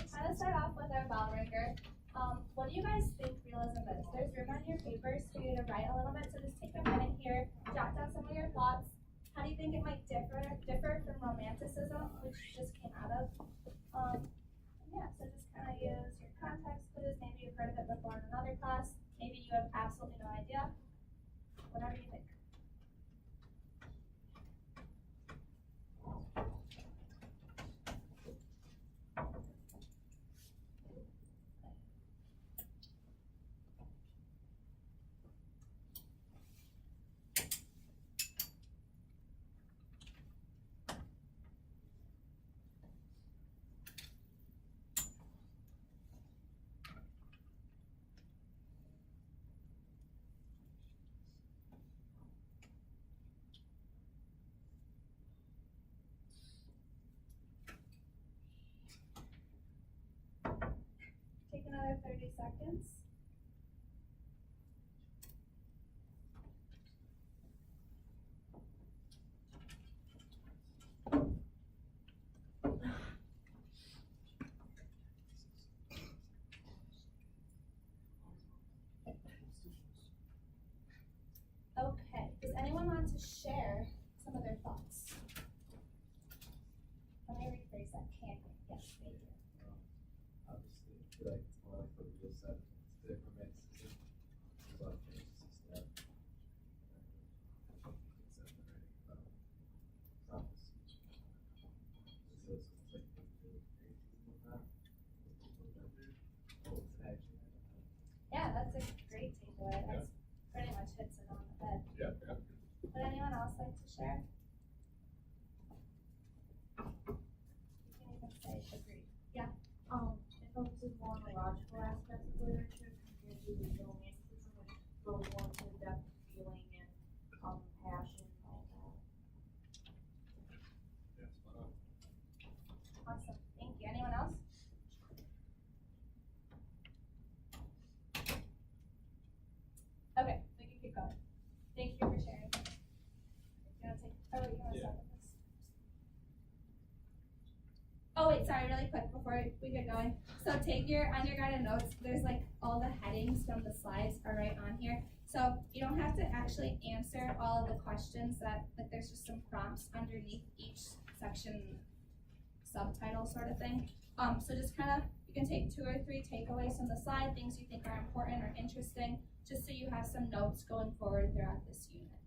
to kind of start off with our bell ringer, what do you guys think realism is? There's room on your papers for you to write a little bit, so just take a minute here, jot down some of your thoughts. How do you think it might differ from romanticism, which just came out of? Yeah, so just kind of use your context clues. Maybe you've heard of it before in another class. Maybe you have absolutely no idea. Whatever you think. Take another 30 seconds. Okay, does anyone want to share some of their thoughts? Let me rephrase that. Can you? Yes, thank you. Obviously, I feel like it's more like what Will said, it's the romanticism. There's a lot of things that prophecy. So it's like really crazy with that. Oh, it's actually, Yeah, that's a great takeaway. That's pretty much hits it on the head. yeah. Would anyone else like to share? You can even say agree. It focuses more on the logical aspects of literature compared to the romanticism, which goes more into the depth of feeling and passion and all that. Yeah, spot on. Awesome, thank you. Anyone else? Okay, we can keep going. Thank you for sharing. You wanna take, you wanna Yeah. start with this? Oh wait, sorry, really quick before we get going. So take your underguided notes. There's like all the headings from the slides are right on here. So you don't have to actually answer all of the questions that, like there's just some prompts underneath each section subtitle sort of thing. So just kind of, you can take 2 or 3 takeaways from the slide, things you think are important or interesting, just so you have some notes going forward throughout this unit.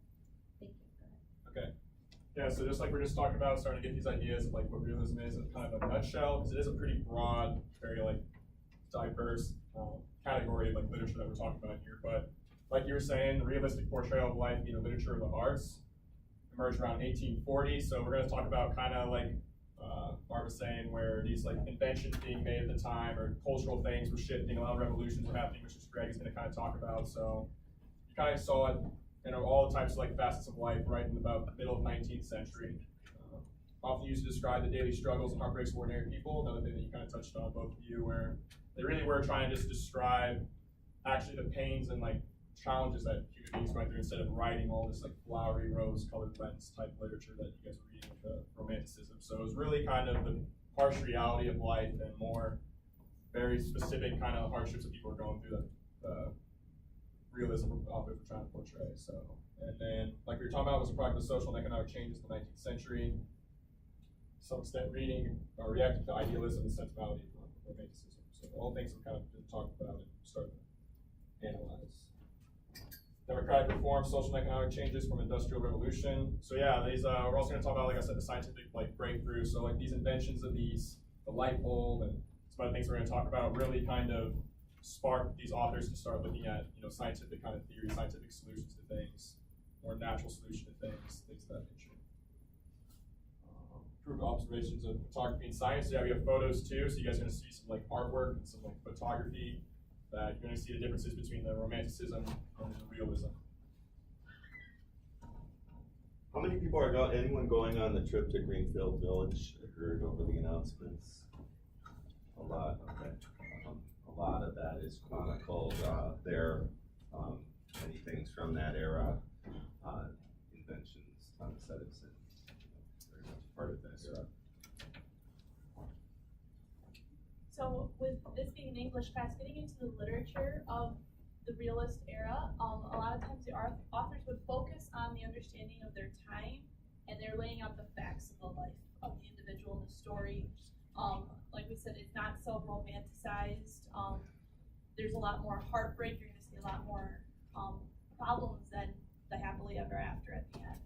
Thank you. Go ahead. Okay. Yeah, so just like we're just talking about, starting to get these ideas of like what realism is in kind of a nutshell, because it is a pretty broad, very like diverse category of like literature that we're talking about here. But like you were saying, the realistic portrayal of life in the literature of the arts emerged around 1840. So we're going to talk about kind of like Barb was saying, where these like inventions being made at the time or cultural things were shifting, a lot of revolutions were happening, which is Greg is going to kind of talk about. So you kind of saw it, all the types of like facets of life right in about the middle of 19th century. Often used to describe the daily struggles and heartbreaks of ordinary people. Another thing that you kind of touched on, both of you, where they really were trying to just describe actually the pains and like challenges that human beings went through instead of writing all this like flowery rose-colored lens type literature that you guys were reading with the romanticism. So it was really kind of the harsh reality of life and more very specific kind of hardships that people were going through that the realism authors were trying to portray. So, and then like we were talking about, was a product of social and economic changes in the 19th century. To some extent, reading or reacting to idealism and sentimentality from romanticism. So all things we've kind of been talking about and starting to analyze. Democratic reform, social and economic changes from industrial revolution. So yeah, these we're also going to talk about, like I said, the scientific like breakthrough. So like these inventions of these, the light bulb, and some other things we're going to talk about really kind of sparked these authors to start looking at scientific kind of theory, scientific solutions to things, more natural solution to things of that nature. Group observations of photography and science. So yeah, we have photos too. So you guys are going to see some like artwork and some like photography. That you're going to see the differences between the romanticism and the realism. How many people are anyone going on the trip to Greenfield Village? I heard over the announcements. A lot. Okay. A lot of that is chronicled there. Many things from that era, inventions, Thomas Edison, very much part of that era. So with this being an English class, getting into the literature of the realist era, a lot of times the authors would focus on the understanding of their time, and they're laying out the facts of the life of the individual in the story. Like we said, it's not so romanticized. There's a lot more heartbreak. You're going to see a lot more problems than the happily ever after at the end.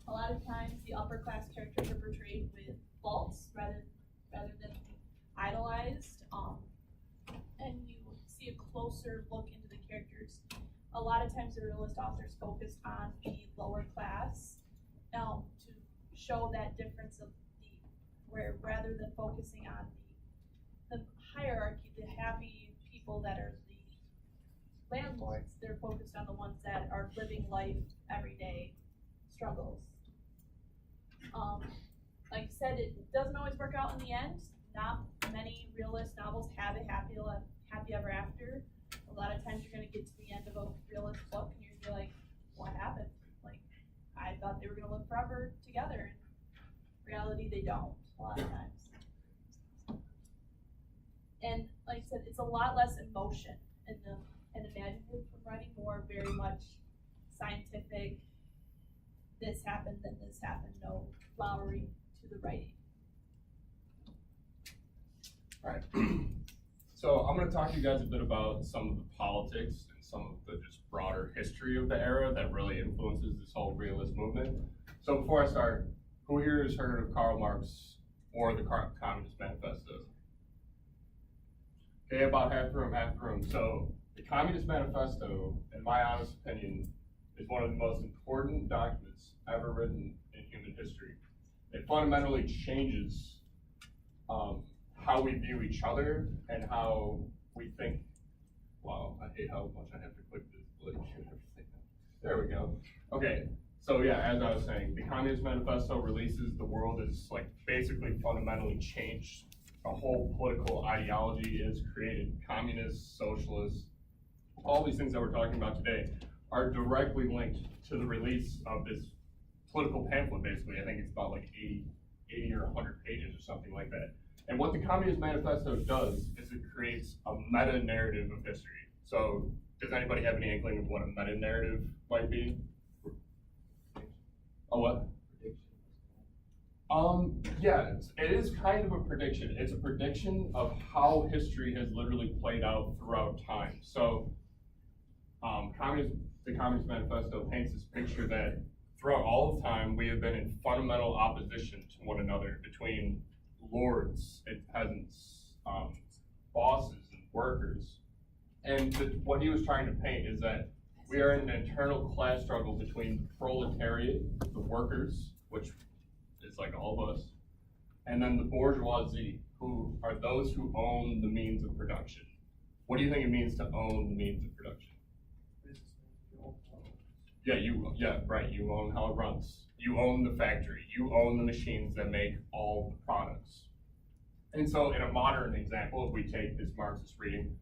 A lot of times the upper class characters are portrayed with faults rather than idolized, and you see a closer look into the characters. A lot of times the realist authors focused on the lower class to show that difference of where rather than focusing on the hierarchy, the happy people that are the landlords, they're focused on the ones that are living life every day struggles. Like I said, it doesn't always work out in the end. Not many realist novels have a happy ever after. A lot of times you're going to get to the end of a realist book and you're going to be like, what happened? Like, I thought they were going to live forever together. In reality, they don't a lot of times. And like I said, it's a lot less emotion and imaginative from writing, more very much scientific. This happened, then this happened. No flowery to the writing. Alright, so I'm going to talk to you guys a bit about some of the politics and some of the just broader history of the era that really influences this whole realist movement. So before I start, who here has heard of Karl Marx or the Communist Manifesto? Okay, about half the room. So the Communist Manifesto, in my honest opinion, is one of the most important documents ever written in human history. It fundamentally changes how we view each other and how we think. Wow, I hate how much I have to click this glitch and everything. There we go. Okay, so yeah, as I was saying, the Communist Manifesto releases the world is like basically fundamentally changed. A whole political ideology is created. Communists, socialists, all these things that we're talking about today are directly linked to the release of this political pamphlet, basically. I think it's about like 80 or 100 pages or something like that. And what the Communist Manifesto does is it creates a meta-narrative of history. So does anybody have any inkling of what a meta-narrative might be? A what? Yeah, it is kind of a prediction. It's a prediction of how history has literally played out throughout time. So the Communist Manifesto paints this picture that throughout all of time, we have been in fundamental opposition to one another between lords and peasants, bosses and workers. And what he was trying to paint is that we are in an internal class struggle between the proletariat, the workers, which is like all of us, and then the bourgeoisie, who are those who own the means of production. What do you think it means to own the means of production? Yeah, right, you own how it runs. You own the factory, you own the machines that make all the products. And so in a modern example, if we take this Marxist reading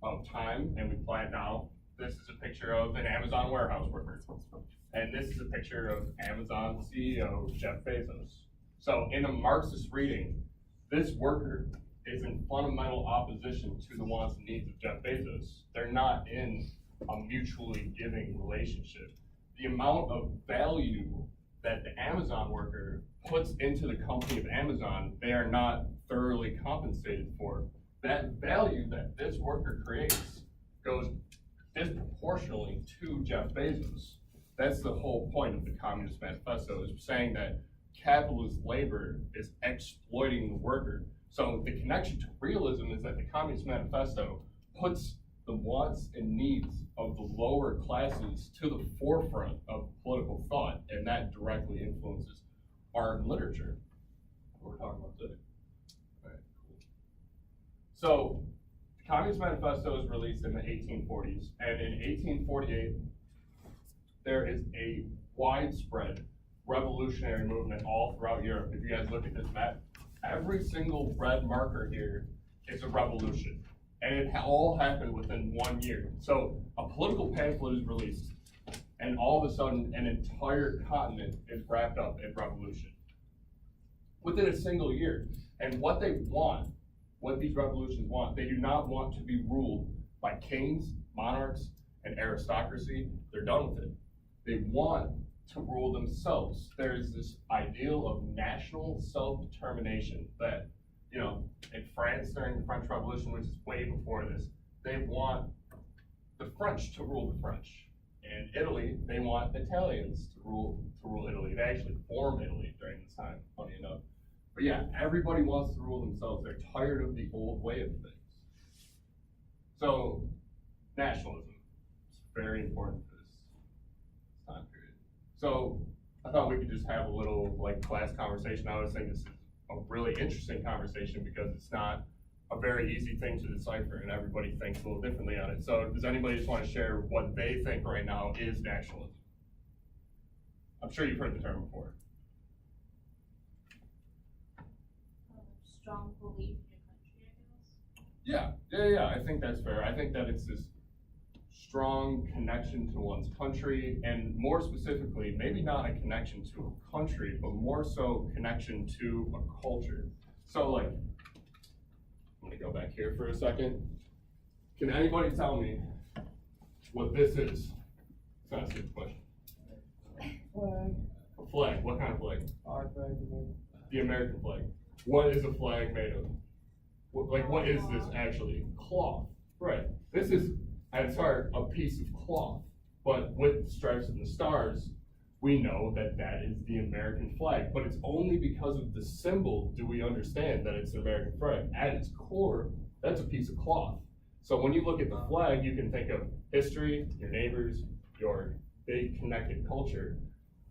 of time and we apply it now, this is a picture of an Amazon warehouse worker. And this is a picture of Amazon CEO Jeff Bezos. So in a Marxist reading, this worker is in fundamental opposition to the wants and needs of Jeff Bezos. They're not in a mutually giving relationship. The amount of value that the Amazon worker puts into the company of Amazon, they are not thoroughly compensated for. That value that this worker creates goes disproportionately to Jeff Bezos. That's the whole point of the Communist Manifesto, is saying that capitalist labor is exploiting the worker. So the connection to realism is that the Communist Manifesto puts the wants and needs of the lower classes to the forefront of political thought, and that directly influences art and literature, what we're talking about today. All right, cool. So the Communist Manifesto was released in the 1840s, and in 1848, there is a widespread revolutionary movement all throughout Europe. If you guys look at this map, every single red marker here is a revolution. And it all happened within 1 year. So a political pamphlet is released, and all of a sudden an entire continent is wrapped up in revolution within a single year. And what they want what these revolutions want. They do not want to be ruled by kings, monarchs, and aristocracy. They're done with it. They want to rule themselves. There is this ideal of national self-determination that, you know, in France during the French Revolution, which is way before this, they want the French to rule the French. In Italy, they want Italians to rule Italy. They actually formed Italy during this time, funny enough. But yeah, everybody wants to rule themselves. They're tired of the old way of things. So, nationalism is very important for this time period. So, I thought we could just have a little like class conversation. I was thinking this is a really interesting conversation because it's not a very easy thing to decipher and everybody thinks a little differently on it. So does anybody just want to share what they think right now is nationalism? I'm sure you've heard the term before. Strong belief in your country, I guess. Yeah, I think that's fair. I think that it's this strong connection to one's country, and more specifically, maybe not a connection to a country, but more so connection to a culture. So like, I'm gonna go back here for a second. Can anybody tell me what this is? It's not a stupid question. Flag. A flag, what kind of flag? Our flag. The American flag. What is a flag made of? What is this actually? Cloth, right. This is, at its heart, a piece of cloth. But with the stripes and the stars, we know that that is the American flag. But it's only because of the symbol do we understand that it's an American flag. At its core, that's a piece of cloth. So when you look at the flag, you can think of history, your neighbors, your big connected culture.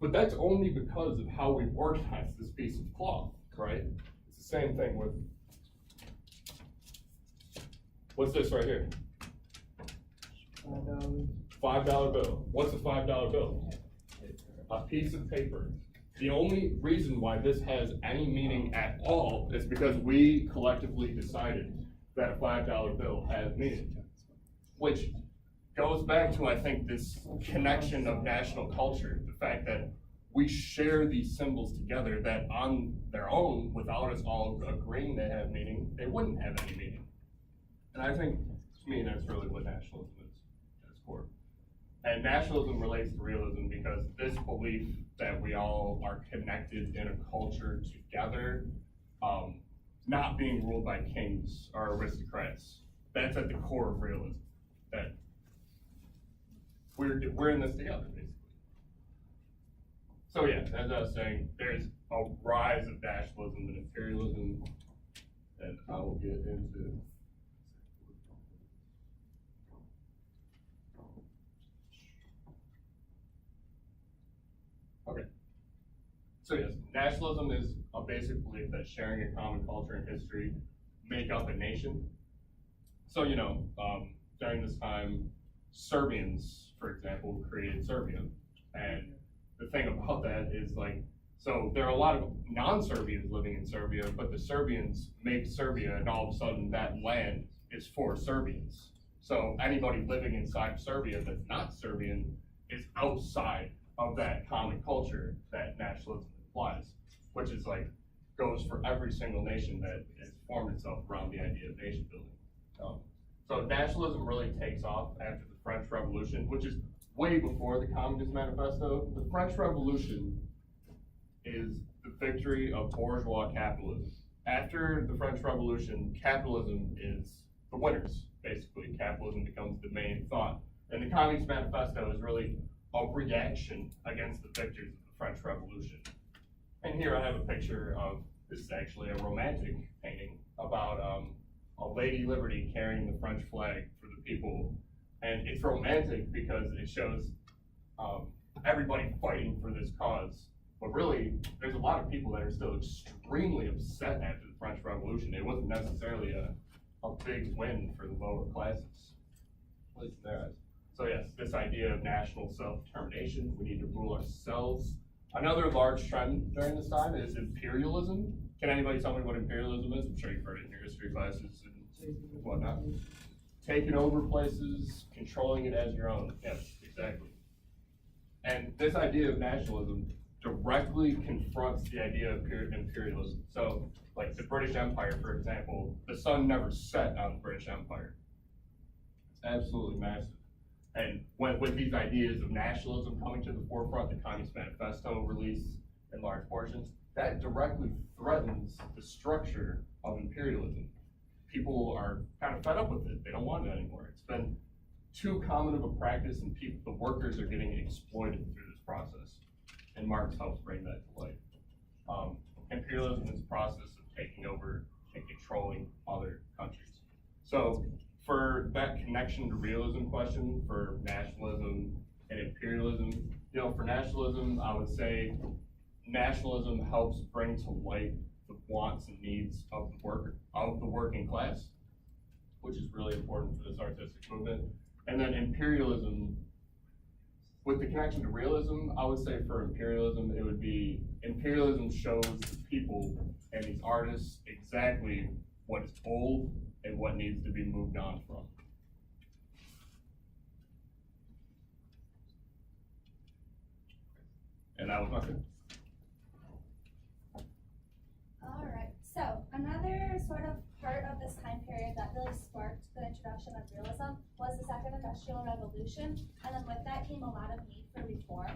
But that's only because of how we've organized this piece of cloth, right? It's the same thing with, what's this right here? $5 bill. What's a $5 bill? A piece of paper. The only reason why this has any meaning at all is because we collectively decided that a $5 bill has meaning. Which goes back to, I think, this connection of national culture, the fact that we share these symbols together that on their own, without us all agreeing they have meaning, they wouldn't have any meaning. And I think, to me, that's really what nationalism is at its core. And nationalism relates to realism because this belief that we all are connected in a culture together, not being ruled by kings or aristocrats, that's at the core of realism. That we're in this together, basically. So yeah, as I was saying, there's a rise of nationalism and imperialism, and I will get into. Okay. So yes, nationalism is a basic belief that sharing a common culture and history make up a nation. So, you know, during this time, Serbians, for example, created Serbia. And the thing about that is like, so there are a lot of non-Serbians living in Serbia, but the Serbians make Serbia, and all of a sudden that land is for Serbians. So anybody living inside of Serbia that's not Serbian is outside of that common culture that nationalism implies, which is like, goes for every single nation that has formed itself around the idea of nation building. So nationalism really takes off after the French Revolution, which is way before the Communist Manifesto. The French Revolution is the victory of bourgeois capitalism. After the French Revolution, capitalism is the winners, basically. Capitalism becomes the main thought. And the Communist Manifesto is really a reaction against the victors of the French Revolution. And here I have a picture of, this is actually a romantic painting about a Lady Liberty carrying the French flag for the people. And it's romantic because it shows everybody fighting for this cause. But really, there's a lot of people that are still extremely upset after the French Revolution. It wasn't necessarily a big win for the lower classes, at least in their eyes. So yes, this idea of national self-determination, we need to rule ourselves. Another large trend during this time is imperialism. Can anybody tell me what imperialism is? I'm sure you've heard it in your history classes and whatnot. Taking over places, controlling it as your own. Yes, exactly. And this idea of nationalism directly confronts the idea of imperialism. So, like the British Empire, for example, the sun never set on the British Empire. It's absolutely massive. And with these ideas of nationalism coming to the forefront, the Communist Manifesto released in large portions, that directly threatens the structure of imperialism. People are kind of fed up with it. They don't want it anymore. It's been too common of a practice, and the workers are getting exploited through this process. And Marx helps bring that to light. Imperialism is a process of taking over and controlling other countries. So for that connection to realism question, for nationalism and imperialism, you know, for nationalism, I would say nationalism helps bring to light the wants and needs of the working class, which is really important for this artistic movement. And then imperialism, with the connection to realism, I would say for imperialism, it would be imperialism shows the people and these artists exactly what is old and what needs to be moved on from. And that was my thing. Alright, so another sort of part of this time period that really sparked the introduction of realism was the Second Industrial Revolution, and then with that came a lot of need for reform.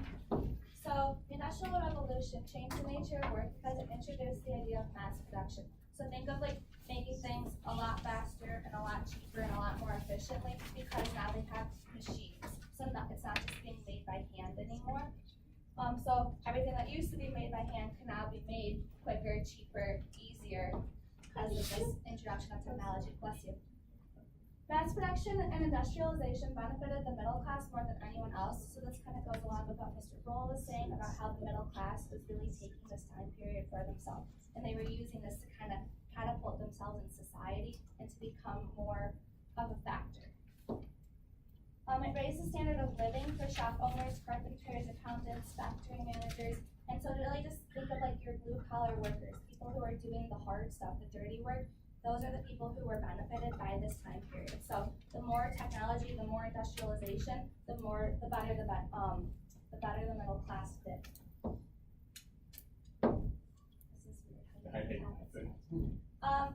So the Industrial Revolution changed the nature of work because it introduced the idea of mass production. So think of like making things a lot faster and a lot cheaper and a lot more efficiently because now they have machines. So it's not just being made by hand anymore. So everything that used to be made by hand can now be made quicker, cheaper, easier because of this introduction of technology. Bless you. Mass production and industrialization benefited the middle class more than anyone else. So this kind of goes along with what Mr. Roll was saying about how the middle class was really taking this time period for themselves. And they were using this to kind of catapult themselves in society and to become more of a factor. It raised the standard of living for shop owners, carpenters, accountants, factory managers, and so to really just think of like your blue collar workers, people who are doing the hard stuff, the dirty work. Those are the people who were benefited by this time period. So the more technology, the more industrialization, the better the middle class did. This is weird. I hate that.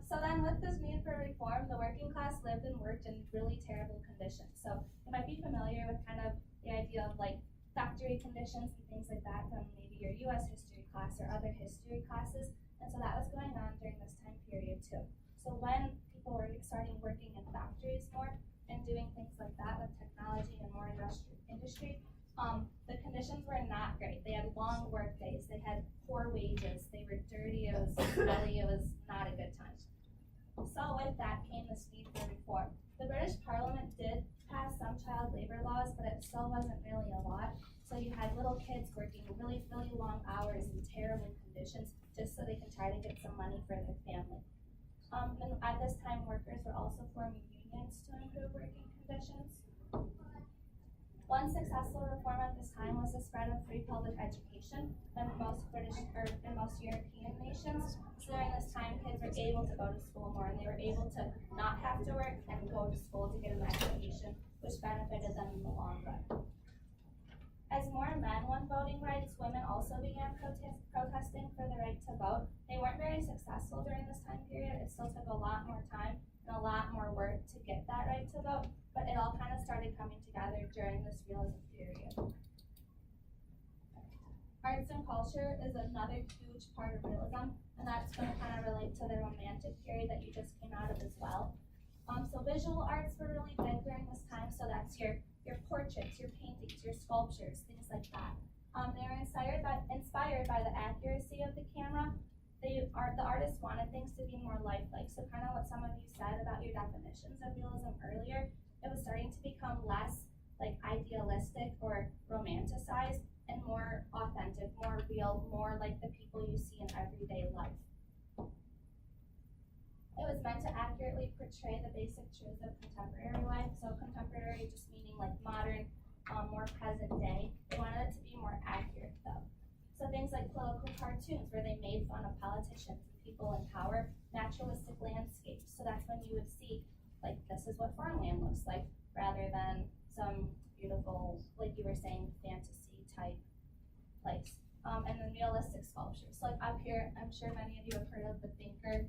So then with this need for reform, the working class lived and worked in really terrible conditions. So you might be familiar with kind of the idea of like factory conditions and things like that from maybe your US history class or other history classes. And so that was going on during this time period too. So when people were starting working in factories more and doing things like that with technology and more industry, the conditions were not great. They had long work days, they had poor wages, they were dirty, it was smelly, it was not a good time. So with that came this need for reform. The British Parliament did pass some child labor laws, but it still wasn't really a lot. So you had little kids working really, really long hours in terrible conditions just so they can try to get some money for their family. And at this time, workers were also forming unions to improve working conditions. One successful reform at this time was the spread of free public education in most European nations. So during this time, kids were able to go to school more, and they were able to not have to work and go to school to get an education, which benefited them in the long run. As more men won voting rights, women also began protesting for the right to vote. They weren't very successful during this time period. It still took a lot more time and a lot more work to get that right to vote, but it all kind of started coming together during this realism period. Arts and culture is another huge part of realism, and that's going to kind of relate to the Romantic period that you just came out of as well. So visual arts were really big during this time, so that's your portraits, your paintings, your sculptures, things like that. They were inspired by the accuracy of the camera. The artists wanted things to be more lifelike, so kind of what some of you said about your definitions of realism earlier, it was starting to become less like idealistic or romanticized and more authentic, more real, more like the people you see in everyday life. It was meant to accurately portray the basic truths of contemporary life. So contemporary just meaning like modern, more present day. They wanted it to be more accurate though. So things like political cartoons where they made fun of politicians and people in power, naturalistic landscapes. So that's when you would see like this is what farmland looks like rather than some beautiful, like you were saying, fantasy type place. and then realistic sculptures. So like up here, I'm sure many of you have heard of the Thinker.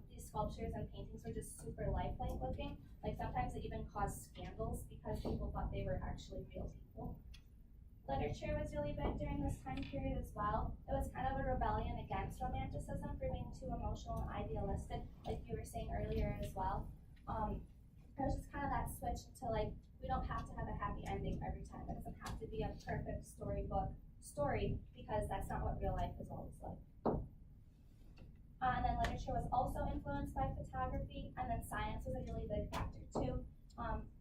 These sculptures and paintings were just super lifelike looking. Like sometimes it even caused scandals because people thought they were actually real people. Literature was really big during this time period as well. It was kind of a rebellion against romanticism for being too emotional and idealistic, like you were saying earlier as well. It was just kind of that switch into like, we don't have to have a happy ending every time. It doesn't have to be a perfect storybook story because that's not what real life is always like. And then literature was also influenced by photography, and then science was a really big factor too.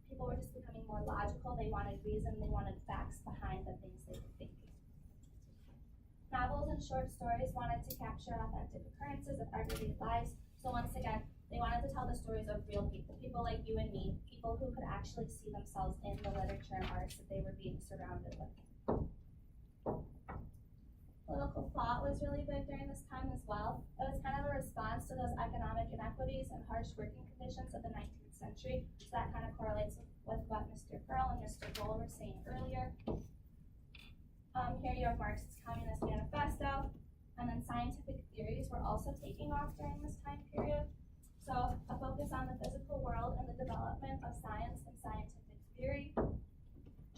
People were just becoming more logical. They wanted reason, they wanted facts behind the things they were thinking. Novels and short stories wanted to capture authentic occurrences of everyday lives. So once again, they wanted to tell the stories of real people, people like you and me, people who could actually see themselves in the literature and arts that they were being surrounded with. Political thought was really big during this time as well. It was kind of a response to those economic inequities and harsh working conditions of the 19th century. So that kind of correlates with what Mr. Pearl and Mr. Gold were saying earlier. Here you have Marx's Communist Manifesto, and then scientific theories were also taking off during this time period. So a focus on the physical world and the development of science and scientific theory.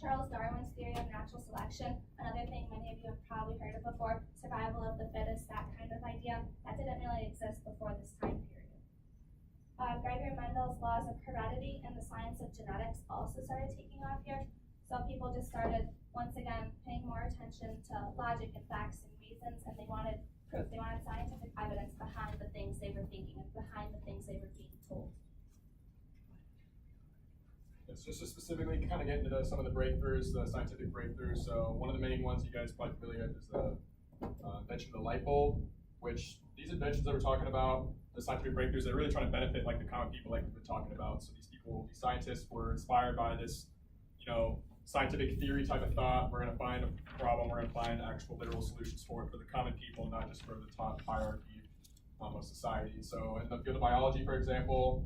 Charles Darwin's theory of natural selection, another thing many of you have probably heard of before, survival of the fittest, that kind of idea, that didn't really exist before this time period. Gregor Mendel's laws of heredity and the science of genetics also started taking off here. So people just started, once again, paying more attention to logic and facts and reasons, and they wanted proof. They wanted scientific evidence behind the things they were thinking and behind the things they were being told. It's just to specifically kind of get into some of the breakthroughs, the scientific breakthroughs. So one of the main ones you guys probably familiar with is the invention of the light bulb, which these inventions that we're talking about, the scientific breakthroughs, they're really trying to benefit like the common people like we've been talking about. So these people, these scientists were inspired by this, scientific theory type of thought. We're going to find a problem, we're going to find actual literal solutions for it for the common people, not just for the top hierarchy of society. So in the field of biology, for example,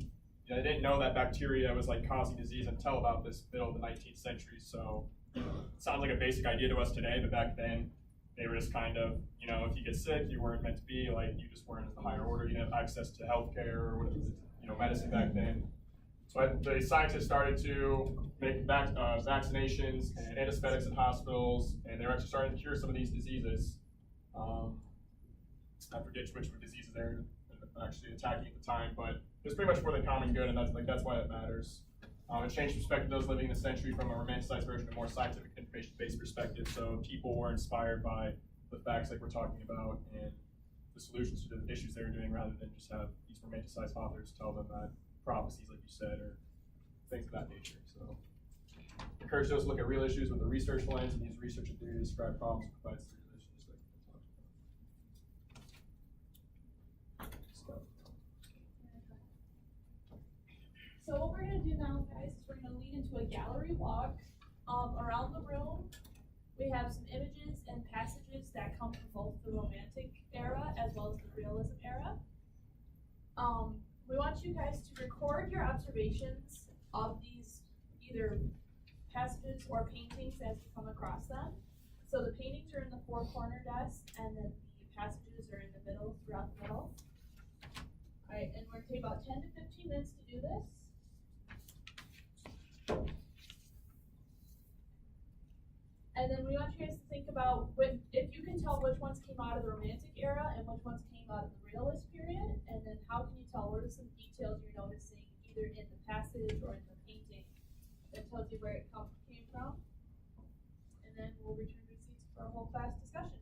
they didn't know that bacteria was like causing disease until about this middle of the 19th century. So it sounds like a basic idea to us today, but back then they were just kind of, if you get sick, you weren't meant to be, like you just weren't in the higher order. You didn't have access to healthcare or whatever, medicine back then. So the scientists started to make vaccinations and anesthetics in hospitals, and they were actually starting to cure some of these diseases. I forget which diseases they were actually attacking at the time, but it's pretty much for the common good, and that's why it matters. It changed perspective of those living in the century from a romanticized version to a more scientific, information-based perspective. So people were inspired by the facts like we're talking about and the solutions to the issues they were doing, rather than just have these romanticized authors tell them that prophecies, like you said, or things of that nature. So encourage those to look at real issues with a research lens and use research and theory to describe problems and provide solutions like we talked about. So what we're gonna do now, guys, is we're gonna lead into a gallery walk around the room. We have some images and passages that come from both the Romantic era as well as the Realism era. We want you guys to record your observations of these either passages or paintings as you come across them. So the paintings are in the four-corner desk, and then the passages are in the middle, throughout the middle. Alright, and we're gonna take about 10 to 15 minutes to do this. And then we want you guys to think about if you can tell which ones came out of the Romantic era and which ones came out of the Realist period, and then how can you tell what are some details you're noticing either in the passage or in the painting that tells you where it came from. And then we'll return to seats for a whole class discussion.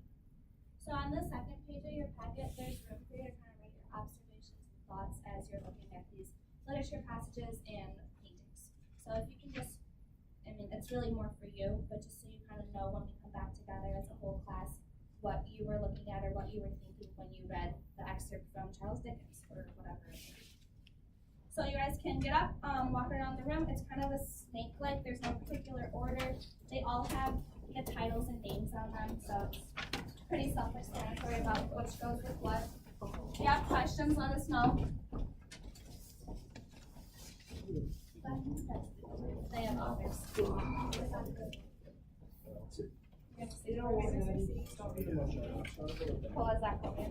So on the second page of your packet, there's room for you to kind of write your observations and thoughts as you're looking at these literature passages and paintings. So if you can just, it's really more for you, but just so you kind of know when we come back together as a whole class, what you were looking at or what you were thinking when you read the excerpt from Charles Dickens or whatever it is. So you guys can get up, walk around the room. It's kind of a snake-like, there's no particular order. They all have titles and names on them, so it's pretty self-explanatory about which goes with what. If you have questions, let us know. They have authors. You're gonna sit What was that called?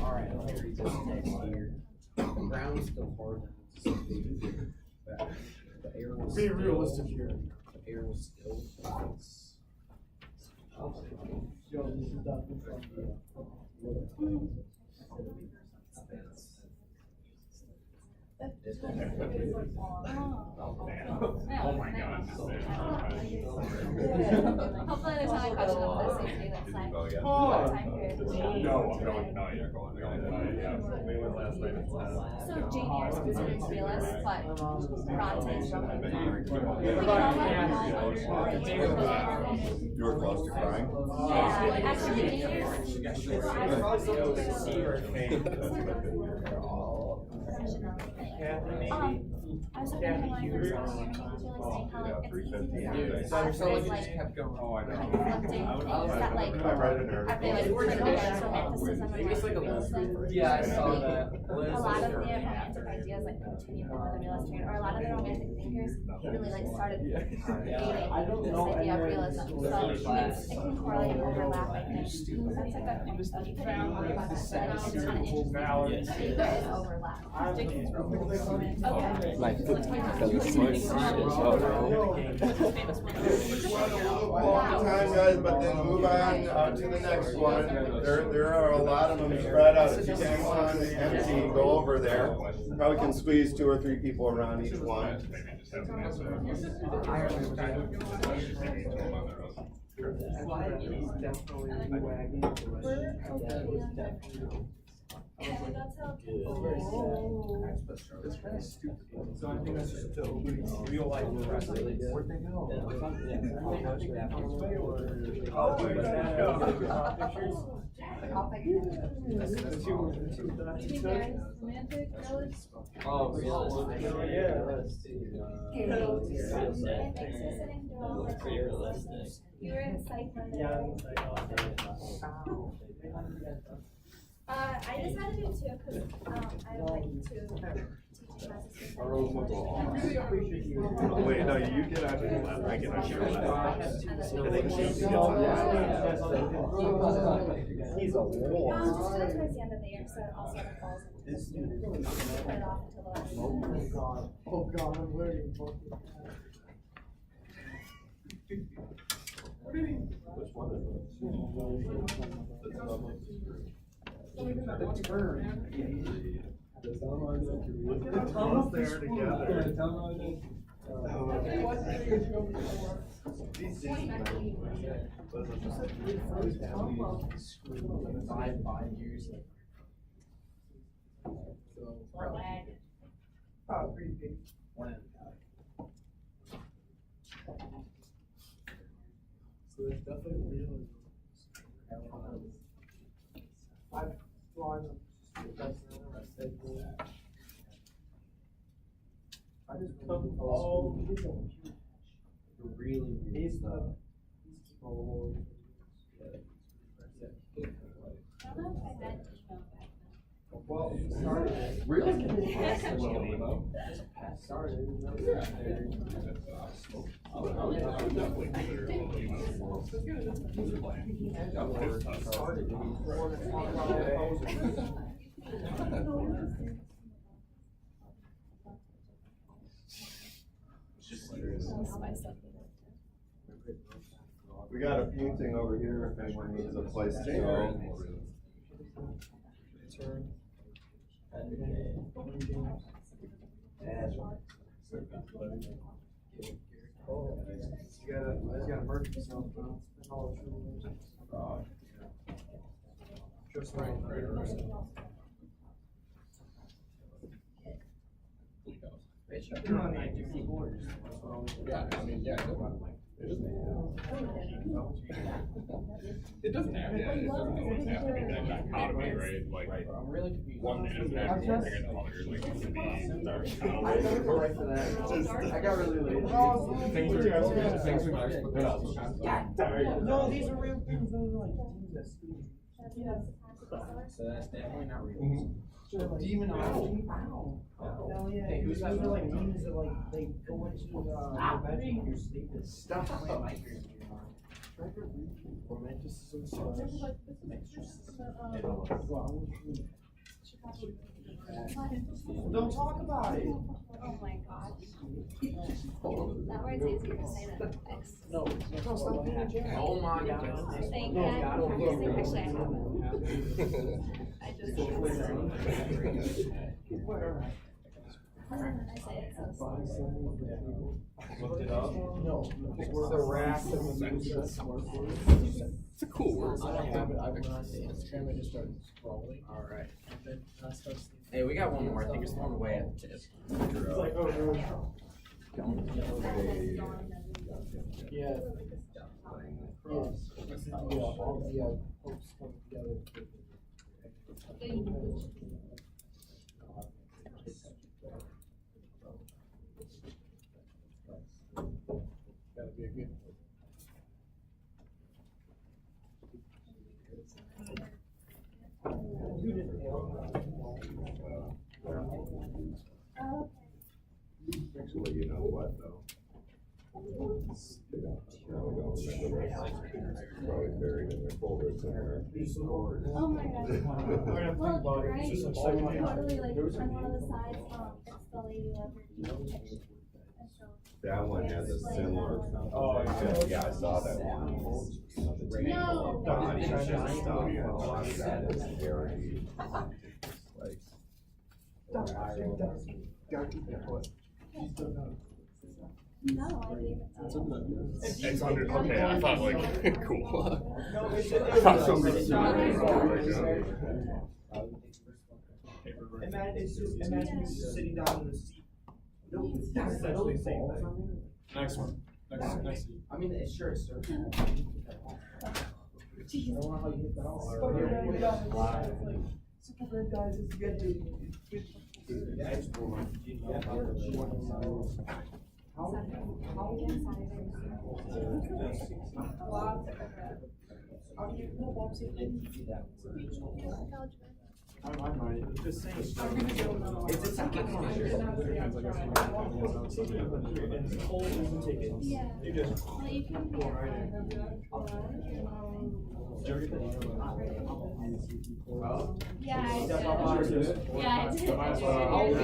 Alright, let me read this text here. The ground is still hard. The air was Be still- realistic here. The air was still. Yo, this is definitely from Oh my God. Hopefully there's not a question of the safety that's like, Oh, yeah. what time period? No, I'm going, no, you're going, yeah. We went last night at 10. So Janie is considered realist, but Bronte is You were close to crying? Yeah, actually, Janie I was hoping when I first got here, she was really saying how like it's easy for us as like going. Oh, I know. conflicting things that like I read it earlier. are very like critical romanticism and like realism. Yeah, I saw that. A lot of the romantic ideas like continue from the realist period, or a lot of the romantic thinkers really like started creating this idea of realism. So it can correlate and overlap, I think. That's like a point study. But I don't know about that, but I think it's kind of interesting. I think there is overlap. Okay. Like Long time, guys, but then move on to the next one. There are a lot of them spread out. If you can go on the empty, go over there. Probably can squeeze 2 or 3 people around each one. It's kind of stupid. So I think that's just the real life press. Where'd they go? Oh, realistic. Yeah, let's see. Thanks for sitting through all this. Pretty realistic. You were in psych Monday. I just had to do 2 because I have like 2 teaching classes. Wait, no, you get out your left, I get out your left. He's a wall. Just do it towards the end of the year, so it also falls into put it off until the last. Oh God, I'm waiting for Which one is it? the turn. Look at the tunnels there together. Oh, pretty big. So it's definitely real. I've drawn I just took all the really weird stuff. Well, it started. Really? We got a painting over here if anyone needs a place to go. You gotta merge yourself, bro. That's all it's really. Just right. You're on the keyboard. Yeah, I mean, yeah, go on. It doesn't have. Yeah, it doesn't always have to be that dichotomy, right? Like, I'm really confused. one day doesn't have to be bigger than the other, like, it could be dark. I never go right for that. I got really lazy. Things are nice, but they're also kind of. No, these are real things. Those are like things that students. So that's definitely not real. Demonology. Hell yeah. Hey, who's that? Like memes that like they go into your bedroom when you're sleeping. Stop. Romanticism. Don't talk about it. Oh my god. That word's easier to say than X. No, stop being a jerk. Oh my god. Thank you. I'm practicing. Actually, I haven't. I just. I say it so Looked it up? No. The wrath of Medusa. It's a cool word. I don't have it. I've been on Instagram. I just started scrolling. All right. Hey, we got one more. I think it's thrown away at the tip. It's like, oh, no. Yeah. Cross. All the hopes come together. Gotta be a good. Actually, you know what though? Probably buried in their folder somewhere. Oh my god. Well, right, totally like on one of the sides, it's the Lady Leopard picture. And so That one has a similar. Oh, Yeah, I saw that one. No. Body and stuff, a lot of that is very, like. No, I mean, It's under, okay, I thought like, cool. No, I thought somebody. Imagine you sitting down in the seat. That's essentially the same thing. Next one. Next. I mean, it's sure it's certain. I don't know how you hit that all. Superman guys, it's good to. How do you know what's in that? I might, it's just saying. It's a ticket. And it's cold as a ticket. yeah. You just. Well, you can be Yeah, I did. Yeah, I did. You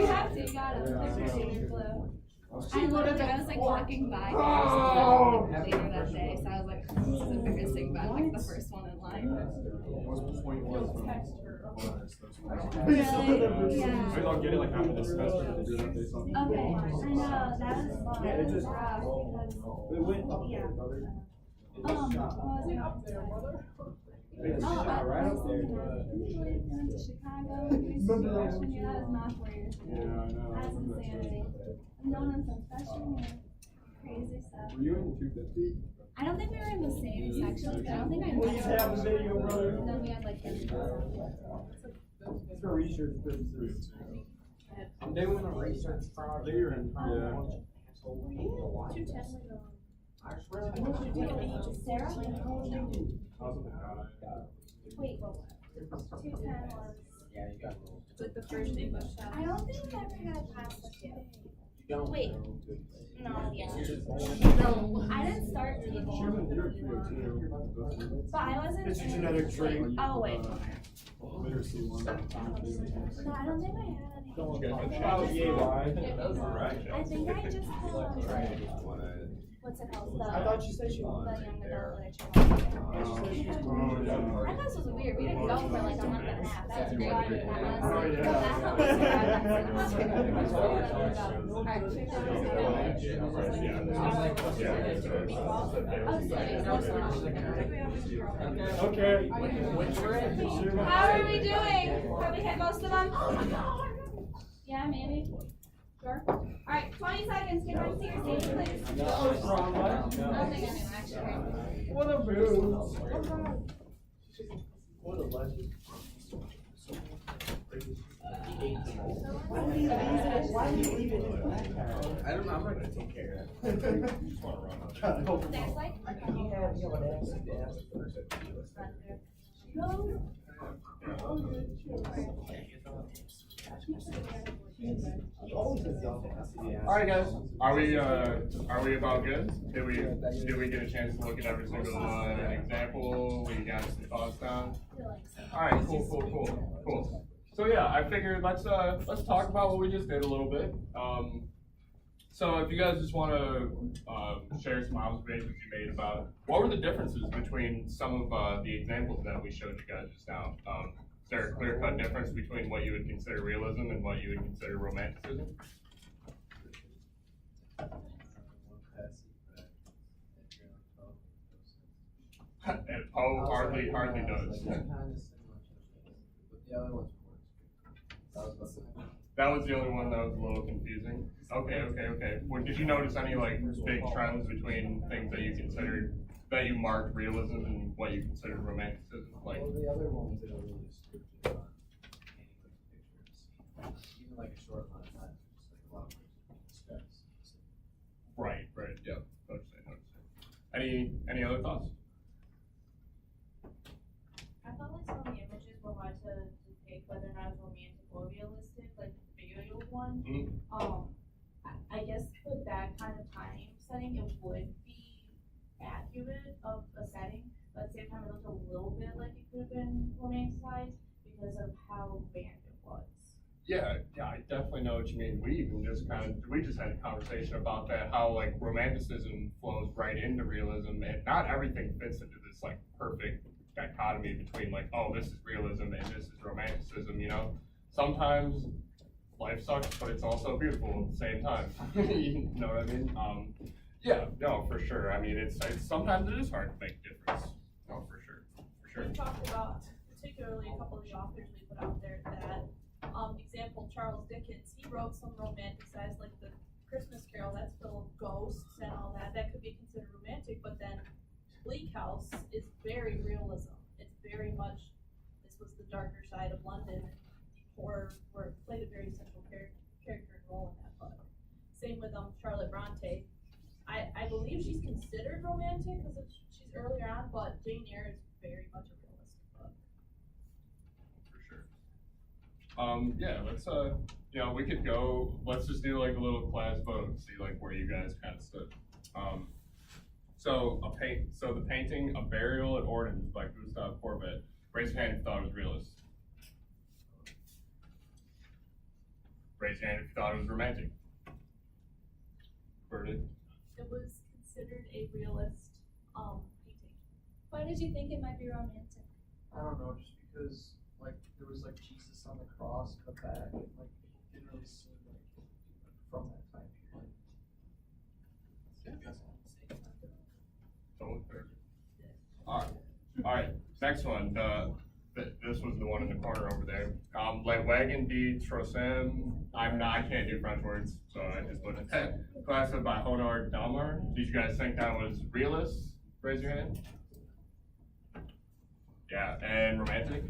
have to, you got it. They're pretty blue. I literally, I was like walking by there later that day, so I was like, this is embarrassing, but I'm like the first one in line. Really? Yeah. Maybe I'll get it like after this semester to do that based on. Okay, I know, that was Yeah, it just. rough because, It went up yeah. there, brother. What was it? It's Oh, shot right I up there. usually went to Chicago, freshman year, that is not 4 years. Yeah, I know. That's insanity. I'm going on some freshman year, crazy stuff. Were you in the 250? I don't think we were in the same section, I don't think I. Please have the video, brother. And then we had like. For research purposes. I'm doing a research project. You're in, yeah. 210 Sarah? Wait, 210 was. Yeah, you got a little. Like the first English shot. I don't think I ever had past the two. You don't. Wait. No, yeah. No, I didn't start to evolve. But I wasn't. It's a genetic trait. Oh, wait. Literacy one. No, I don't think I had any. Oh, yeah, why? I think I just had, what's it called? I thought you said she The was. young adult literature. I thought she was. I thought this was weird. We didn't go for like a month and a half. That was great. Oh, Okay. How are we doing? Have we hit most of them? Yeah, maybe. Sure. Alright, 20 seconds. Get back to your seat, please. That was wrong, I don't think I knew, actually. What a boo. What a legend. Why do you leave it in the back? I don't know, I'm not gonna take care of that. Just wanna run out. There's like, You have an accent to ask first. He always does the Alright guys, are we about good? Did we get a chance to look at every single example? We got some thoughts down? Alright, cool. So yeah, I figured let's talk about what we just did a little bit. So if you guys just wanna share some observations you made about what were the differences between some of the examples that we showed you guys just now? Is there a clear-cut difference between what you would consider realism and what you would consider romanticism? One passage, but if you're on 12, And Poe hardly does. Kind of similar to this, but the other one's more. That was about the. That was the only one that was a little confusing. Okay. Well, did you notice any like big trends between things that you considered, that you marked realism and what you considered romanticism? Like, Well, the other ones that are really descriptive on painting with pictures, even like a short amount of time, just like a lot of steps. right, yeah. Noticing. Any other thoughts? I felt like some of the images were hard to depict whether or not it's romantic or realistic, like the video one. Mhm. I guess with that kind of time setting, it would be accurate of a setting, but at the same time, it looked a little bit like it could have been romanticized because of how banned it was. Yeah, I definitely know what you mean. We just had a conversation about that, how like romanticism flows right into realism, and not everything fits into this like perfect dichotomy between like, oh, this is realism and this is romanticism, you know? Sometimes life sucks, but it's also beautiful at the same time. You know what I mean? Yeah, no, for sure. I mean, it's sometimes it is hard to make a difference. No, for sure. We talked about, particularly a couple of the authors we put out there, that, example, Charles Dickens, he wrote some romanticized, like the Christmas Carol, that's full of ghosts and all that, that could be considered romantic, but then Bleak House is very realism. It's very much, this was the darker side of London, and horror played a very central character and role in that book. Same with Charlotte Bronte. I believe she's considered romantic because she's earlier on, but Jane Eyre is very much a realistic book. For sure. Yeah, let's we could go, let's just do like a little class vote, see like where you guys kind of stood. So the painting A Burial at Ordens by Gustave Courbet. Raise your hand if you thought it was realist. Raise your hand if you thought it was romantic. Verdict. It was considered a realist painting. why did you think it might be romantic? I don't know, just because like there was like Jesus on the cross in the back, and like it didn't really seem like from that time period. All right. Next one. This was the one in the corner over there. Le Wagon de Trossem. I can't do French words, so I just put it. Classified by Honor Dalmar. Did you guys think that was realist? Raise your hand. Yeah, and romantic.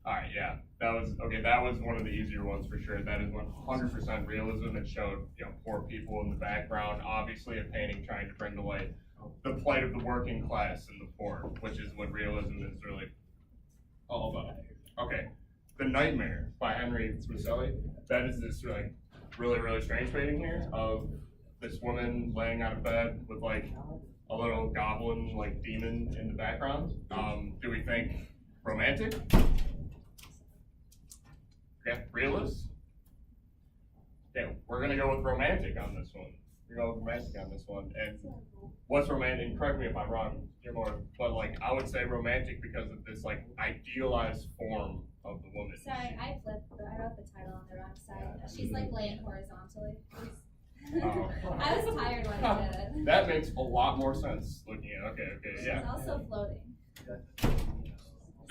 All right, yeah, that was okay. That was one of the easier ones for sure. That is 100% realism. It showed poor people in the background. Obviously, a painting trying to bring to light the plight of the working class and the poor, which is what realism is really all about. Okay, The Nightmare by Henry Fuseli. That is this like really strange painting here of this woman laying on a bed with like a little goblin like demon in the background. Do we think romantic? Okay, realist? Okay, we're gonna go with romantic on this one. We're gonna go with romantic on this one. And what's romantic? Correct me if I'm wrong, but like I would say romantic because of this like idealized form of the woman. Sorry, I wrote the title on the wrong side. She's like laying horizontally. Oh. I was tired when I did it. That makes a lot more sense looking at it. Okay, yeah. She's also floating.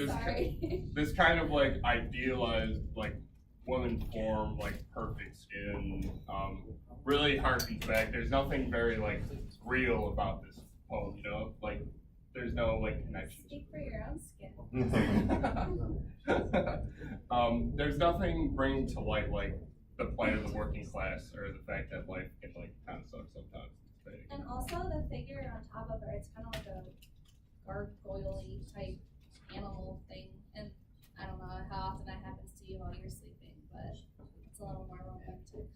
Sorry. This kind of like idealized like woman form, like perfect skin, really harkens back. There's nothing very like real about this poem, like there's no like connection. Speak for your own skin. There's nothing bringing to light like the plight of the working class or the fact that life can like kind of suck sometimes. It's fading. And also the figure on top of her, it's kind of like a gargoyle-y type animal thing. And I don't know how often that happens to you while you're sleeping, but it's a little more romantic.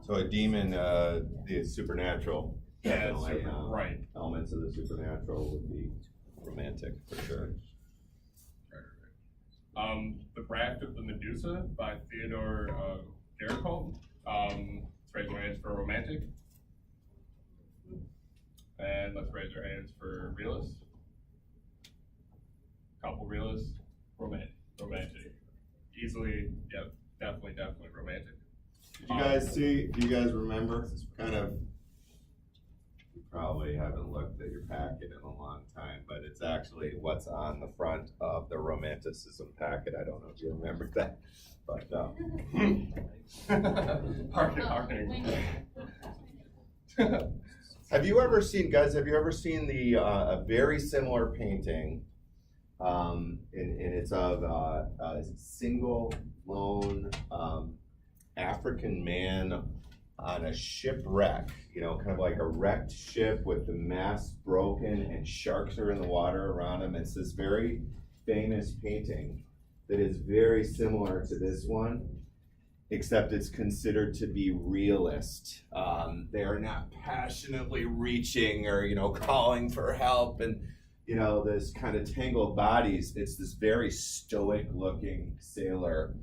So a demon, the supernatural, Yeah, definitely, right. elements of the supernatural would be romantic for sure. The Raft of the Medusa by Theodore Gericault. Let's raise our hands for romantic. And let's raise our hands for realist. Couple realists, romantic. Easily, yep, definitely romantic. Did you guys see, do you guys remember, kind of, you probably haven't looked at your packet in a long time, but it's actually what's on the front of the romanticism packet. I don't know if you remember that, but, have you ever seen, guys, have you ever seen the, a very similar painting, and it's of a single, lone, African man on a shipwreck, you know, kind of like a wrecked ship with the mast broken and sharks are in the water around him. It's this very famous painting that is very similar to this one, except it's considered to be realist. They are not passionately reaching or, you know, calling for help and, you know, this kind of tangled bodies. It's this very stoic looking sailor.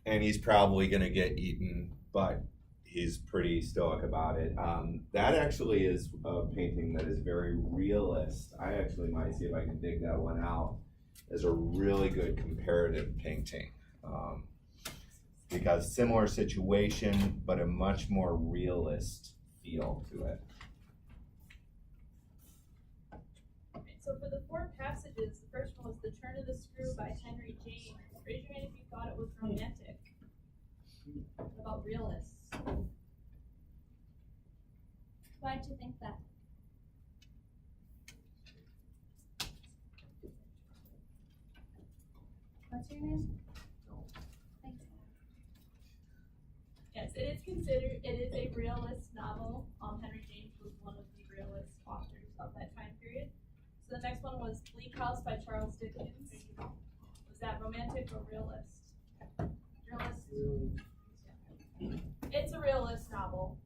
And he's probably gonna get eaten, but he's pretty stoic about it. That actually is a painting that is very realist. I actually might see if I can dig that one out as a really good comparative painting. Because similar situation, but a much more realist feel to it. So for the 4 passages, the first one was The Turn of the Screw by Henry James. Raise your hand if you thought it was romantic. What about realists? Why'd you think that? What's your name? Thanks. Yes, it is considered, it is a realist novel. Henry James was one of the realist authors of that time period. So the next one was Bleak House by Charles Dickens. Was that romantic or realist? Realist. It's a realist novel.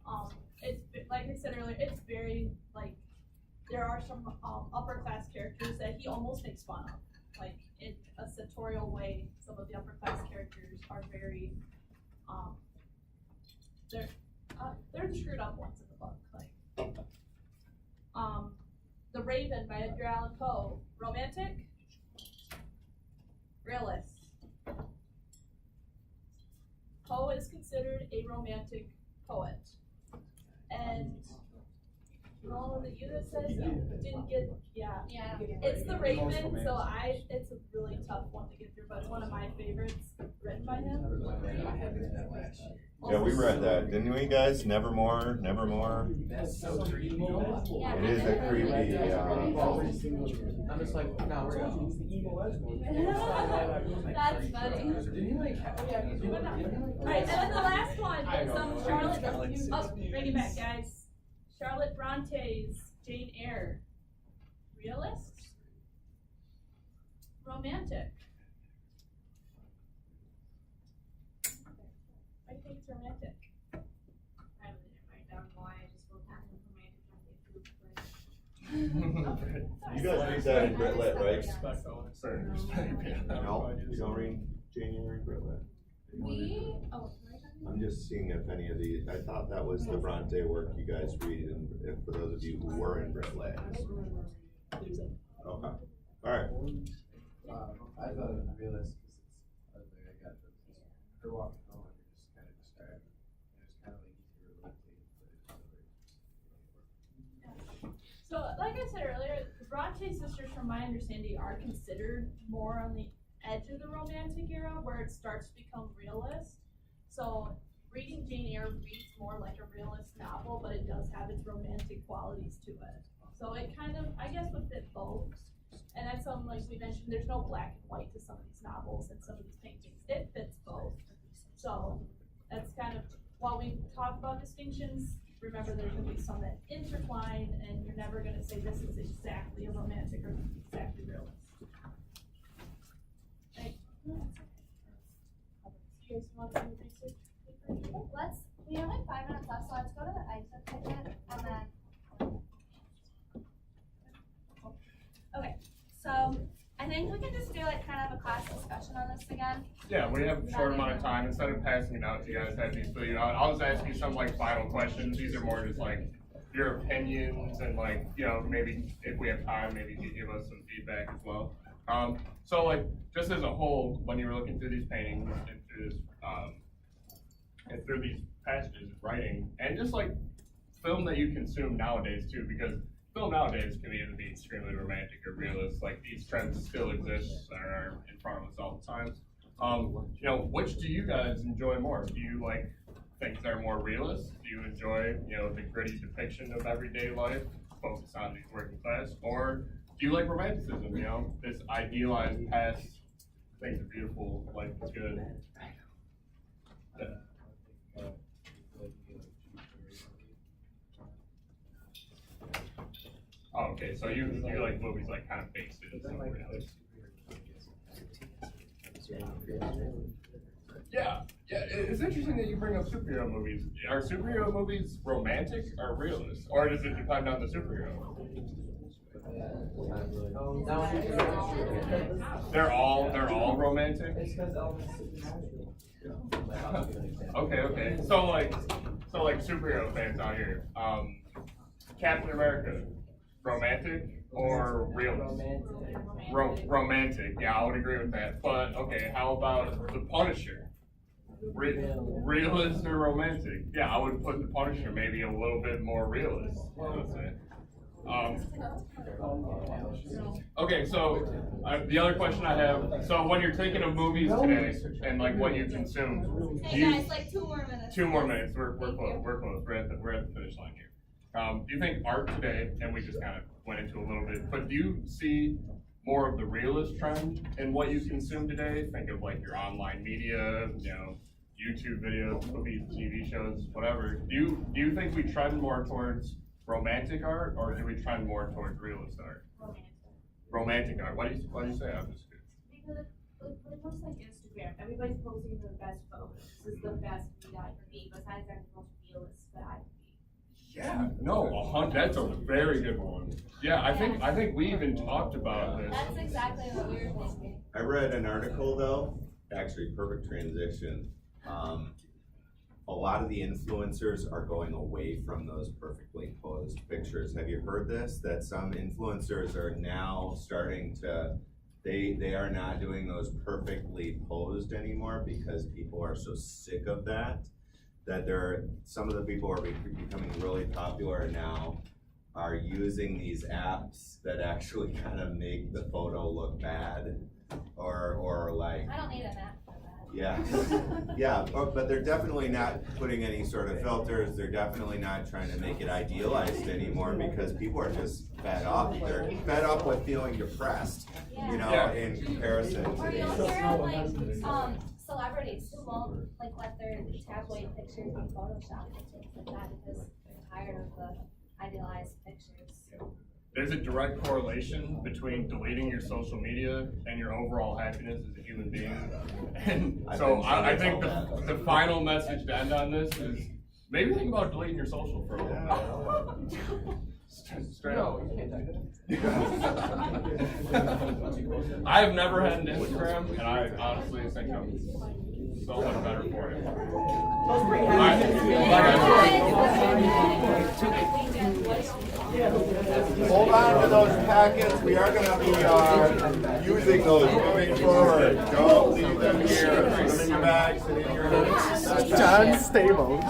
It's like I said earlier, it's very like there are some upper class characters that he almost makes fun of. Like in a sartorial way, some of the upper class characters are very they're the screwed up ones in the book. Like The Raven by Edgar Allan Poe. Romantic? Realist. Poe is considered a romantic poet. And all that you that said didn't get, yeah. Yeah. It's The Raven, so it's a really tough one to get through, but it's one of my favorites written by him. Yeah, we read that, didn't we, guys? Nevermore, Nevermore. That's so creepy. Yeah. It is a creepy, I'm just like, no, we're going. He's the evil lesbian. That's funny. Did he like, Alright, and then the last one is Charlotte, bring it back, guys. Charlotte Bronte's Jane Eyre. Realist? Romantic? Why do you think it's romantic? I didn't write down why, I just wrote down romantic, You guys read that in Brit Lit, right? Respect on it. Certain respect, yeah. No, you don't read Jane Eyre in Brit Lit? I'm just seeing if any of the, I thought that was the Bronte work you guys read, and if for those of you who were in Brit Lit. Okay, alright. I thought it was realist because it's, I got her walking home and you're just kind of describing, and it's kind of like easy to relate to, but So, like I said earlier, the Bronte sisters, from my understanding, are considered more on the edge of the Romantic era, where it starts to become realist. So, reading Jane Eyre reads more like a realist novel, but it does have its romantic qualities to it. So it kind of, I guess, would fit both. And that's something, like we mentioned, there's no black and white to some of these novels and some of these paintings. It fits both. So that's kind of, while we talk about distinctions, remember there's gonna be some that intertwine, and you're never gonna say this is exactly a romantic or exactly realist. Okay. You guys want to do research? We have like 5 minutes left, so let's go to the exit ticket and then. Okay, so I think we can just do like kind of a class discussion on this again. Yeah, we have a short amount of time. Instead of passing it out to you guys, have these fill you out. I'll just ask you some like final questions. These are more just like your opinions and like, you know, maybe if we have time, maybe you give us some feedback as well. So like just as a whole, when you were looking through these paintings and through this, and through these passages of writing, and just like film that you consume nowadays too, because film nowadays can either be extremely romantic or realist. Like these trends still exist and are in front of us all the time. You know, which do you guys enjoy more? Do you like things that are more realist? Do you enjoy, you know, the gritty depiction of everyday life, focus on these working class, or do you like romanticism? You know, this idealized past, things are beautiful, life is good. Yeah. Oh, okay, so you like movies like kind of based in some reality. Yeah, it's interesting that you bring up superhero movies. Are superhero movies romantic or realist, or does it depend on the superhero? They're all romantic. Okay. So like superhero fans out here. Captain America, romantic or realist? Romantic. Yeah, I would agree with that. But okay, how about the Punisher? Realist or romantic? Yeah, I would put the Punisher maybe a little bit more realist. Let's say. Okay, so the other question I have, so when you're thinking of movies today and like what you consume, Hey guys, like 2 more minutes. 2 more minutes, we're close, we're at the finish line here. Do you think art today, and we just kind of went into a little bit, but do you see more of the realist trend in what you consume today? Think of like your online media, you know, YouTube videos, movies, TV shows, whatever. Do you think we trend more towards romantic art, or do we trend more towards realist art? Romantic art. Why do you say? I'm just curious. Because when it comes to like Instagram, everybody's posting the best photos. This is the best feed I can be, besides that the most realist that I can be. Yeah, no, that's a very good one. Yeah, I think we even talked about this. That's exactly what we were thinking. I read an article though, actually perfect transition. A lot of the influencers are going away from those perfectly posed pictures. Have you heard this? That some influencers are now starting to, they are not doing those perfectly posed anymore because people are so sick of that. That some of the people who are becoming really popular now are using these apps that actually kind of make the photo look bad, or like. I don't need an app for that. Yeah, but they're definitely not putting any sort of filters. They're definitely not trying to make it idealized anymore because people are just fed up. They're fed up with feeling depressed, you know, in comparison to Or these. you'll hear of like celebrities who won't like let their tabloid pictures be photoshopped and things like that because they're tired of the idealized pictures. There's a direct correlation between deleting your social media and your overall happiness as a human being. And so I think the final message to end on this is maybe think about deleting your social for a little bit. Straight up. I have never had an Instagram, and I honestly think I'm so much better for it. Hold on to those packets. We are going to be using those moving forward. Don't leave them here. Put them in your bags and in your John Stamos.